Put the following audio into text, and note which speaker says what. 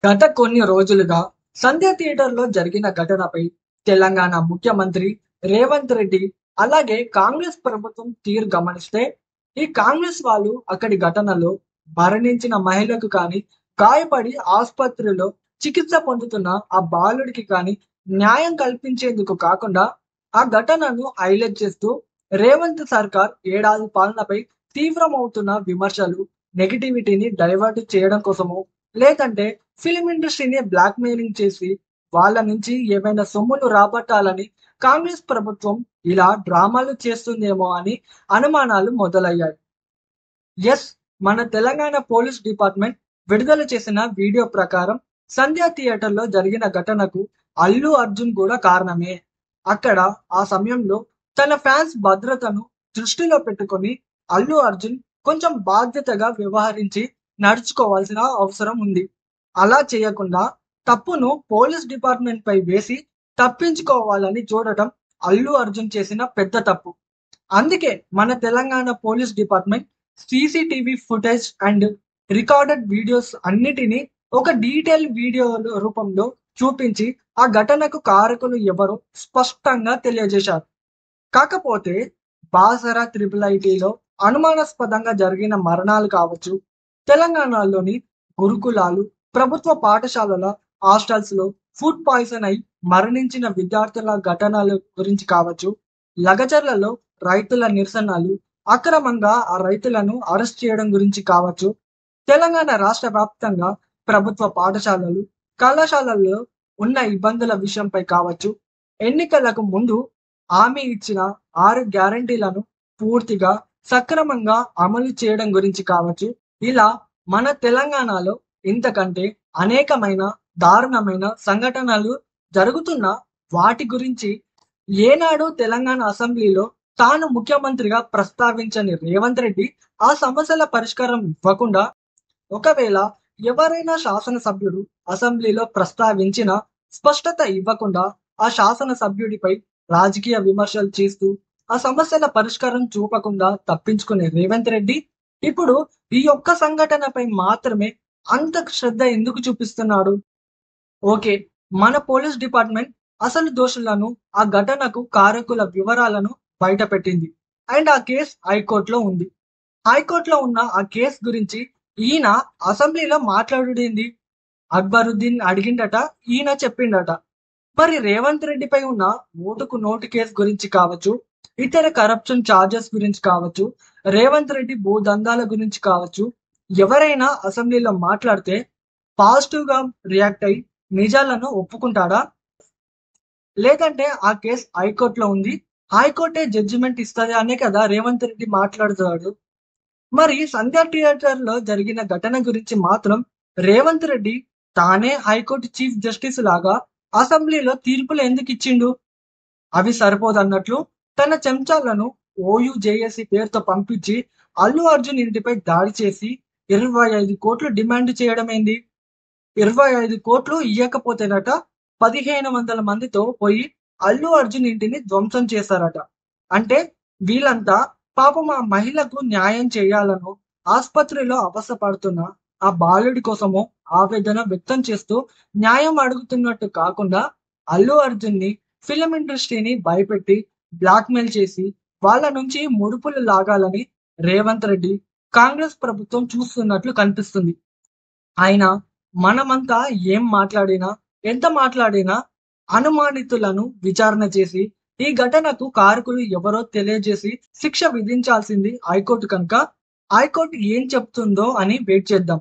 Speaker 1: గత కొన్ని రోజులుగా సంధ్య థియేటర్‌లో జరిగిన ఘటనపై తెలంగాణ ముఖ్యమంత్రి రేవంత్ రెడ్డి, అలాగే కాంగ్రెస్ ప్రభుత్వం తీరు గమనిస్తే, ఈ కాంగ్రెస్ వాళ్ళు అక్కడి ఘటనలో మరణించిన మహిళకు కానీ, గాయపడి ఆసుపత్రిలో చికిత్స పొందుతున్న ఆ బాలుడికి కానీ న్యాయం కల్పించేందుకు కాకుండా, ఆ ఘటనను హైలైట్ చేస్తూ రేవంత్ సర్కార్ ఏడాది పాలనపై తీవ్రమవుతున్న విమర్శలు, నెగటివిటీని డైవర్ట్ చేయడం కోసమో, లేదంటే ఫిల్మ్ ఇండస్ట్రీని బ్లాక్ మెయిలింగ్ చేసి వాళ్ళ నుంచి ఏమైనా సొమ్ములు రాబట్టాలని కాంగ్రెస్ ప్రభుత్వం ఇలా డ్రామాలు చేస్తుందేమో అని అనుమానాలు మొదలయ్యాయి. ఎస్, మన తెలంగాణ పోలీస్ డిపార్ట్మెంట్ విడుదల చేసిన వీడియో ప్రకారం సంధ్యా థియేటర్లో జరిగిన ఘటనకు అల్లు అర్జున్ కూడా కారణమే. అక్కడ ఆ సమయంలో తన ఫ్యాన్స్ భద్రతను దృష్టిలో పెట్టుకొని అల్లు అర్జున్ కొంచెం బాధ్యతగా వ్యవహరించి నడుచుకోవాల్సిన అవసరం ఉంది. అలా చేయకుండా తప్పును పోలీస్ డిపార్ట్మెంట్ పై వేసి తప్పించుకోవాలని చూడటం అల్లు అర్జున్ చేసిన పెద్ద తప్పు. అందుకే మన Telangana police department CCTV footage and recorded videos అన్నిటినీ ఒక డీటెయిల్ వీడియో రూపంలో చూపించి ఆ ఘటనకు కారకులు ఎవరో స్పష్టంగా తెలియజేశారు. కాకపోతే బాసర త్రిపుల్ ఐటీలో అనుమానాస్పదంగా జరిగిన మరణాలు కావచ్చు, తెలంగాణలోని గురుకులాలు, ప్రభుత్వ పాఠశాలల హాస్టల్స్ లో ఫుడ్ పాయిజన్ అయి మరణించిన విద్యార్థుల ఘటనల గురించి కావచ్చు, లగచర్లలో రైతుల నిరసనలు, అక్రమంగా ఆ రైతులను అరెస్ట్ చేయడం గురించి కావచ్చు, తెలంగాణ రాష్ట్ర వ్యాప్తంగా ప్రభుత్వ పాఠశాలలు, కళాశాలల్లో ఉన్న ఇబ్బందుల విషయంపై కావచ్చు, ఎన్నికలకు ముందు హామీ ఇచ్చిన 6 గ్యారంటీలను పూర్తిగా సక్రమంగా అమలు చేయడం గురించి కావచ్చు, ఇలా మన తెలంగాణలో ఇంతకంటే అనేకమైన దారుణమైన సంఘటనలు జరుగుతున్న వాటి గురించి ఏనాడు తెలంగాణ అసెంబ్లీలో తాను ముఖ్యమంత్రిగా ప్రస్తావించని రేవంత్ రెడ్డి ఆ సమస్యల పరిష్కారం ఇవ్వకుండా, ఒకవేళ ఎవరైనా శాసనసభ్యుడు అసెంబ్లీలో ప్రస్తావించిన స్పష్టత ఇవ్వకుండా ఆ శాసనసభ్యుడిపై రాజకీయ విమర్శలు చేస్తూ ఆ సమస్యల పరిష్కారం చూపకుండా తప్పించుకునే రేవంత్ రెడ్డి ఇప్పుడు ఈ ఒక్క సంఘటనపై మాత్రమే అంత శ్రద్ధ ఎందుకు చూపిస్తున్నాడు? ఓకే, మన పోలీస్ డిపార్ట్మెంట్ అసలు దోషులను, ఆ ఘటనకు కారకుల వివరాలను బయటపెట్టింది. అండ్ ఆ కేసు హైకోర్టులో ఉంది. హైకోర్టులో ఉన్న ఆ కేసు గురించి ఈయన అసెంబ్లీలో మాట్లాడుడేంది? అక్బరుద్దీన్ అడిగిండట, ఈయన చెప్పిండట. మరి రేవంత్ రెడ్డిపై ఉన్న ఓటుకు నోటు కేసు గురించి కావచ్చు, ఇతర కరప్షన్ చార్జెస్ గురించి కావచ్చు, రేవంత్ రెడ్డి భూదందాల గురించి కావచ్చు, ఎవరైనా అసెంబ్లీలో మాట్లాడితే పాజిటివ్ గా రియాక్ట్ అయి నిజాలను ఒప్పుకుంటాడా? లేదంటే ఆ కేసు హైకోర్టులో ఉంది, హైకోర్టే జడ్జిమెంట్ ఇస్తుంది అనే కదా రేవంత్ రెడ్డి మాట్లాడుతాడు. మరి సంధ్యా థియేటర్ లో జరిగిన ఘటన గురించి మాత్రం రేవంత్ రెడ్డి తానే హైకోర్టు చీఫ్ జస్టిస్ లాగా అసెంబ్లీలో తీర్పులు ఎందుకు ఇచ్చిండు? అవి సరిపోదన్నట్లు తన చెంచాలను ఓయూ జేఏసీ పేరుతో పంపించి అల్లు అర్జున్ ఇంటిపై దాడి చేసి 25 కోట్లు డిమాండ్ చేయడం ఏంది? 25 కోట్లు ఇయ్యకపోతేనట 1500 మందితో పోయి అల్లు అర్జున్ ఇంటిని ధ్వంసం చేశారట. అంటే వీళ్ళంతా పాపం ఆ మహిళకు న్యాయం చేయాలనో, ఆసుపత్రిలో అవస్థపడుతున్న ఆ బాలుడి కోసమో ఆవేదన వ్యక్తం చేస్తూ న్యాయం అడుగుతున్నట్టు కాకుండా అల్లు అర్జున్ ని, ఫిలిం ఇండస్ట్రీని భయపెట్టి బ్లాక్మెయిల్ చేసి వాళ్ళ నుంచి ముడుపులు లాగాలని రేవంత్ రెడ్డి, కాంగ్రెస్ ప్రభుత్వం చూస్తున్నట్లు కనిపిస్తుంది. అయినా మనమంతా ఏం మాట్లాడినా, ఎంత మాట్లాడినా అనుమానితులను విచారణ చేసి ఈ ఘటనకు కారకులు ఎవరో తెలియజేసి శిక్ష విధించాల్సింది హైకోర్టు కనుక హైకోర్టు ఏం చెప్తుందో అని వెయిట్ చేద్దాం.